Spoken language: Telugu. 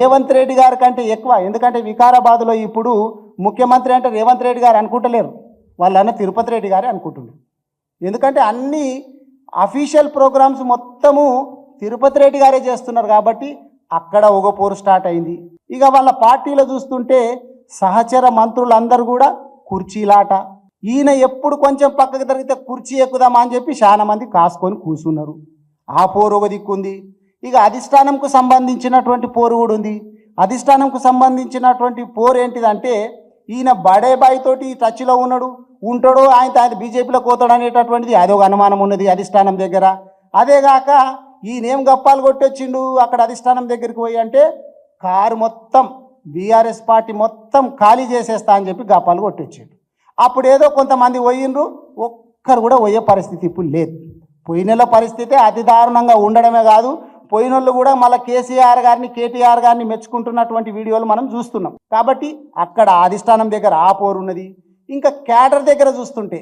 రేవంత్ రెడ్డి గారి కంటే ఎక్కువ. ఎందుకంటే వికారాబాద్లో ఇప్పుడు ముఖ్యమంత్రి అంటే రేవంత్ రెడ్డి గారు అనుకుంటలేరు, వాళ్ళన్న తిరుపతి రెడ్డి గారే అనుకుంటున్నారు. ఎందుకంటే అన్ని అఫీషియల్ ప్రోగ్రామ్స్ మొత్తము తిరుపతి రెడ్డి గారే చేస్తున్నారు కాబట్టి అక్కడ ఒక పోరు స్టార్ట్ అయింది. ఇక వాళ్ళ పార్టీలో చూస్తుంటే సహచర మంత్రులందరూ కూడా కుర్చీలాట. ఈయన ఎప్పుడు కొంచెం పక్కకు జరిగితే కుర్చీ ఎక్కుదామా అని చెప్పి చాలా మంది కాసుకొని కూర్చున్నారు. ఆ పోరు ఒక దిక్కుంది. ఇక అధిష్టానంకు సంబంధించినటువంటి పోరు కూడా ఉంది. అధిష్టానంకు సంబంధించినటువంటి పోరు ఏంటిదంటే ఈయన బడేబాయి తోటి టచ్లో ఉంటాడో ఆయన బీజేపీలోకి పోతాడు అనేటటువంటిది అదొక అనుమానం ఉన్నది అధిష్టానం దగ్గర. అదేగాక ఈయనేం గప్పాలు కొట్టొచ్చిండు అక్కడ అధిష్టానం దగ్గరికి పోయి అంటే కారు మొత్తం బీఆర్ఎస్ పార్టీ మొత్తం ఖాళీ చేసేస్తా అని చెప్పి గప్పాలు కొట్టొచ్చిండు. అప్పుడు ఏదో కొంతమంది పోయిండ్రు, ఒక్కరు కూడా పోయే పరిస్థితి ఇప్పుడు లేదు. పోయిన పరిస్థితి అతి దారుణంగా ఉండడమే కాదు, పోయినోళ్ళు కూడా మళ్ళీ కేసీఆర్ గారిని కేటీఆర్ గారిని మెచ్చుకుంటున్నటువంటి వీడియోలు మనం చూస్తున్నాం. కాబట్టి అక్కడ అధిష్టానం దగ్గర ఆ పోరు ఉన్నది. ఇంకా క్యాడర్ దగ్గర చూస్తుంటే